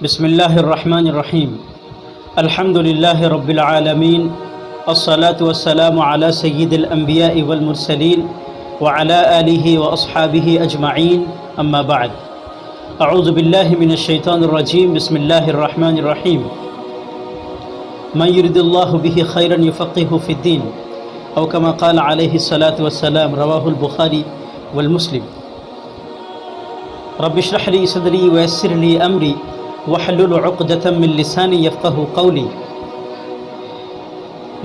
بسم اللہ الرحمن الرحیم الحمد للہ رب العالمین الصلاة والسلام علی سید الانبیاء والمرسلین وعلی آلہ واصحابہ اجمعین اما بعد اعوذ باللہ من الشیطان الرجیم بسم اللہ الرحمن الرحیم من یرد اللہ بہ خیرا یفقہہ فی الدین او کما قال علیہ الصلاة والسلام رواہ البخاری والمسلم رب اشرح لی صدری ویسر لی امری وحلل عقدۃ من لسانی یفقہوا قولی۔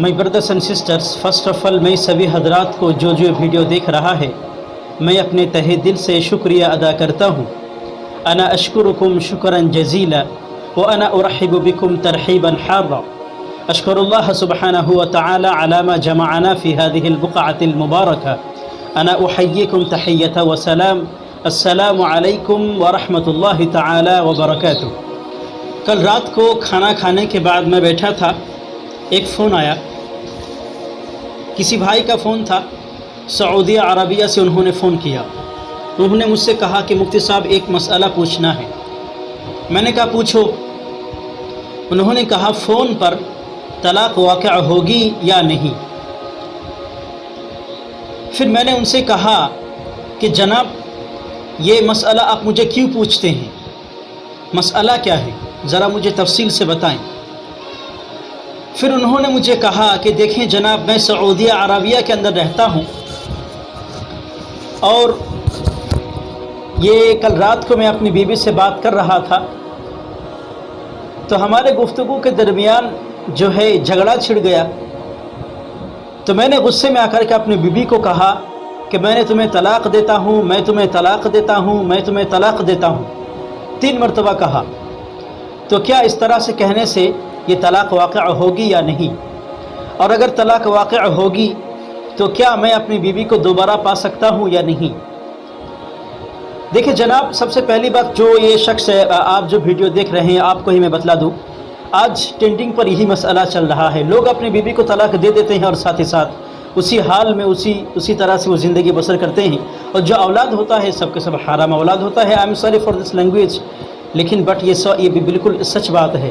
My brothers and sisters, first of all میں سبھی حضرات کو جو ویڈیو دیکھ رہا ہے میں اپنے تہہ دل سے شکریہ ادا کرتا ہوں۔ انا اشکرکم شکرا جزیلا وانا ارحب بکم ترحیبا حارا۔ اشکر اللہ سبحانہ وتعالی علی ما جمعنا فی هذه البقعة المبارکہ۔ انا احییکم تحیۃ وسلام، السلام علیکم ورحمۃ اللہ تعالی وبرکاتہ۔ کل رات کو کھانا کھانے کے بعد میں بیٹھا تھا، ایک فون آیا، کسی بھائی کا فون تھا، سعودیہ عربیہ سے انہوں نے فون کیا۔ انہوں نے مجھ سے کہا کہ مفتی صاحب ایک مسئلہ پوچھنا ہے۔ میں نے کہا پوچھو۔ انہوں نے کہا فون پر طلاق واقع ہوگی یا نہیں؟ پھر میں نے ان سے کہا کہ جناب یہ مسئلہ آپ مجھے کیوں پوچھتے ہیں؟ مسئلہ کیا ہے؟ ذرا مجھے تفصیل سے بتائیں۔ پھر انہوں نے مجھے کہا کہ دیکھیں جناب میں سعودیہ عربیہ کے اندر رہتا ہوں، اور یہ کل رات کو میں اپنی بیوی سے بات کر رہا تھا تو ہمارے گفتگو کے درمیان جو ہے جھگڑا چھڑ گیا۔ تو میں نے غصے میں آ کر کے اپنی بیوی کو کہا کہ میں نے تمہیں طلاق دیتا ہوں، میں تمہیں طلاق دیتا ہوں، میں تمہیں طلاق دیتا ہوں، 3 مرتبہ کہا۔ تو کیا اس طرح سے کہنے سے یہ طلاق واقع ہوگی یا نہیں؟ اور اگر طلاق واقع ہوگی تو کیا میں اپنی بیوی کو دوبارہ پا سکتا ہوں یا نہیں؟ دیکھیں جناب، سب سے پہلی بات جو یہ شخص ہے، آپ جو ویڈیو دیکھ رہے ہیں آپ کو ہی میں بتلا دوں، آج ٹرینڈنگ پر یہی مسئلہ چل رہا ہے۔ لوگ اپنی بیوی کو طلاق دے دیتے ہیں اور ساتھ ہی ساتھ اسی حال میں اسی طرح سے وہ زندگی بسر کرتے ہیں، اور جو اولاد ہوتا ہے سب کے سب حرام اولاد ہوتا ہے۔ I am sorry for this language, لیکن بٹ یہ بھی بالکل سچ بات ہے۔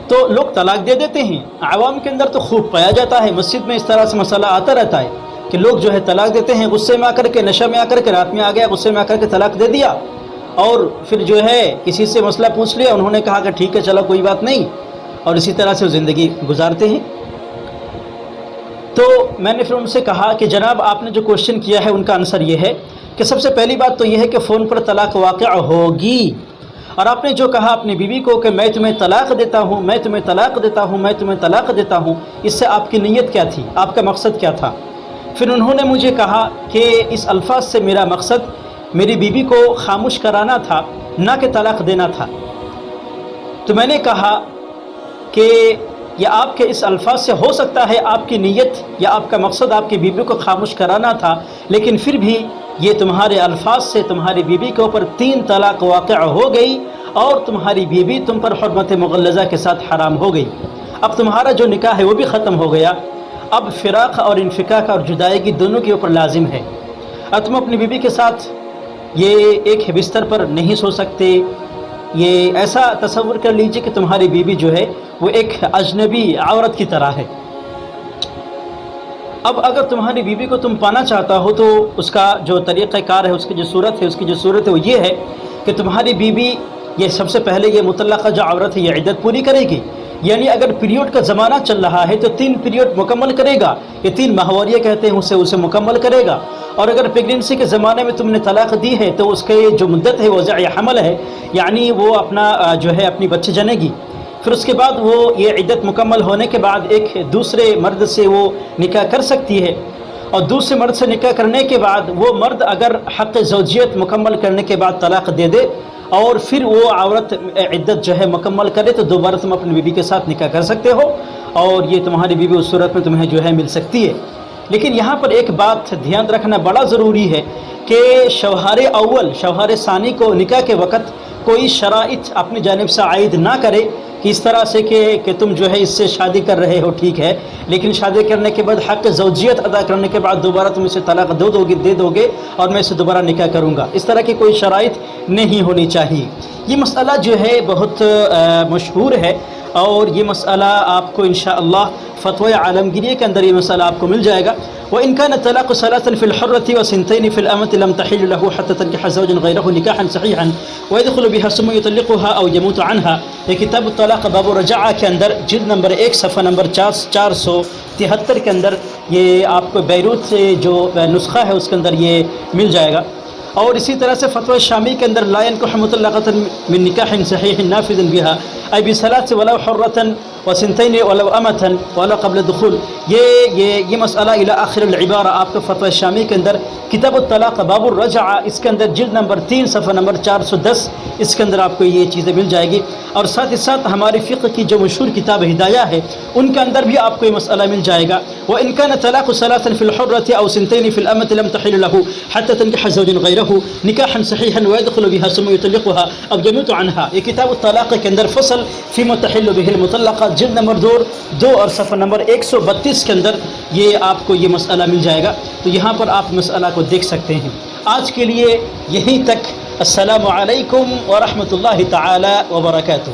تو لوگ طلاق دے دیتے ہیں، عوام کے اندر تو خوب پایا جاتا ہے، مسجد میں اس طرح سے مسئلہ آتا رہتا ہے کہ لوگ جو ہے طلاق دیتے ہیں، غصے میں آ کر کے، نشہ میں آ کر کے، رات میں آ گیا غصے میں آ کر کے طلاق دے دیا، اور پھر جو ہے کسی سے مسئلہ پوچھ لیا، انہوں نے کہا کہ ٹھیک ہے چلو کوئی بات نہیں، اور اسی طرح سے وہ زندگی گزارتے ہیں۔ تو میں نے پھر ان سے کہا کہ جناب آپ نے جو کوشچن کیا ہے ان کا آنسر یہ ہے کہ سب سے پہلی بات تو یہ ہے کہ فون پر طلاق واقع ہوگی، اور آپ نے جو کہا اپنی بیوی کو کہ میں تمہیں طلاق دیتا ہوں، میں تمہیں طلاق دیتا ہوں، میں تمہیں طلاق دیتا ہوں، اس سے آپ کی نیت کیا تھی؟ آپ کا مقصد کیا تھا؟ پھر انہوں نے مجھے کہا کہ اس الفاظ سے میرا مقصد میری بیوی کو خاموش کرانا تھا، نہ کہ طلاق دینا تھا۔ تو میں نے کہا کہ یہ آپ کے اس الفاظ سے ہو سکتا ہے آپ کی نیت یا آپ کا مقصد آپ کی بیوی کو خاموش کرانا تھا، لیکن پھر بھی یہ تمہارے الفاظ سے تمہاری بیوی کے اوپر 3 طلاق واقع ہو گئی، اور تمہاری بیوی تم پر حرمت مغلظہ کے ساتھ حرام ہو گئی۔ اب تمہارا جو نکاح ہے وہ بھی ختم ہو گیا، اب فراق اور انفکاک اور جدائیگی دونوں کے اوپر لازم ہے۔ اب تم اپنی بیوی کے ساتھ یہ ایک بستر پر نہیں سو سکتے۔ یہ ایسا تصور کر لیجئے کہ تمہاری بیوی جو ہے وہ ایک اجنبی عورت کی طرح ہے۔ اب اگر تمہاری بیوی کو تم پانا چاہتا ہو تو اس کا جو طریقہ کار ہے، اس کی جو صورت ہے وہ یہ ہے کہ تمہاری بیوی یہ سب سے پہلے یہ مطلقہ جو عورت ہے یہ عدت پوری کرے گی، یعنی اگر پیریوڈ کا زمانہ چل رہا ہے تو 3 پیریوڈ مکمل کرے گا، یہ 3 ماہوریہ کہتے ہیں، اسے مکمل کرے گا۔ اور اگر پریگننسی کے زمانے میں تم نے طلاق دی ہے تو اس کے جو مدت ہے وہ وضع حمل ہے، یعنی وہ اپنی بچے جنے گی۔ پھر اس کے بعد وہ یہ عدت مکمل ہونے کے بعد ایک دوسرے مرد سے وہ نکاح کر سکتی ہے، اور دوسرے مرد سے نکاح کرنے کے بعد وہ مرد اگر حق زوجیت مکمل کرنے کے بعد طلاق دے دے اور پھر وہ عورت عدت جو ہے مکمل کرے تو دوبارہ تم اپنی بیوی کے ساتھ نکاح کر سکتے ہو، اور یہ تمہاری بیوی اس صورت میں تمہیں جو ہے مل سکتی ہے۔ لیکن یہاں پر ایک بات دھیان رکھنا بڑا ضروری ہے کہ شوہر اول شوہر ثانی کو نکاح کے وقت کوئی شرائط اپنی جانب سے عائد نہ کرے کہ اس طرح سے کہ تم جو ہے اس سے شادی کر رہے ہو ٹھیک ہے، لیکن شادی کرنے کے بعد حق زوجیت ادا کرنے کے بعد دوبارہ تم اسے طلاق دے دو گے اور میں اسے دوبارہ نکاح کروں گا، اس طرح کی کوئی شرائط نہیں ہونی چاہیے۔ یہ مسئلہ جو ہے بہت مشہور ہے، اور یہ مسئلہ آپ کو انشاءاللہ فتوی عالمگیریہ کے اندر یہ مسئلہ آپ کو مل جائے گا۔ وَإِنْ كَانَ الطَّلَاقُ ثَلَاثًا فِي الْحُرَّةِ وَثِنْتَيْنِ فِي الْأَمَةِ لَمْ تَحِلُّ لَهُ حَتَّى تَنكِحَ زَوْجًا غَيْرَهُ نِكَاحًا صَحِيحًا وَيَدْخُلُ بِهَا ثُمَّ يُطَلِّقُهَا أَوْ يَمُوتُ عَنْهَا۔ یہ کتاب الطلاق باب الرجعہ کے اندر جلد نمبر 1 صفحہ نمبر 473 کے اندر یہ آپ کو بیروت سے جو نسخہ ہے اس کے اندر یہ مل جائے گا۔ اور اسی طرح سے فتوی شامی کے اندر لا ينكح مطلقة من نکاح صحیح نافذ بها أي بثلاث ولو حرة وسنتين ولو أمة ولو قبل الدخول۔ یہ مسئلہ الى آخر العبارہ آپ کو فتوی شامی کے اندر کتاب الطلاق باب الرجعہ اس کے اندر جلد نمبر 3 صفحہ نمبر 410 اس کے اندر آپ کو یہ چیزیں مل جائے گی۔ اور ساتھ ہی ساتھ ہماری فقہ کی جو مشہور کتاب ہدایہ ہے ان کے اندر بھی آپ کو یہ مسئلہ مل جائے گا۔ وَإِنْ كَانَ الطَّلَاقُ ثَلَاثًا فِي الْحُرَّةِ أَوْ سِنْتَيْنِ فِي الْأَمَةِ لَمْ تَحِلُّ لَهُ حَتَّى تَنكِحَ زَوْجًا غَيْرَهُ نِكَاحًا صَحِيحًا وَيَدْخُلُ بِهَا ثُمَّ يُطَلِّقُهَا أَوْ يَمُوتُ عَنْهَا۔ یہ کتاب الطلاق کے اندر فصل فِيمَا تَحِلُّ بِهِ الْمُطَلَّقَةُ جلد نمبر 2 اور صفحہ نمبر 132 کے اندر یہ آپ کو یہ مسئلہ مل جائے گا، تو یہاں پر آپ مسئلہ کو دیکھ سکتے ہیں۔ آج کے لیے یہیں تک۔ السلام علیکم ورحمۃ اللہ تعالی وبرکاتہ۔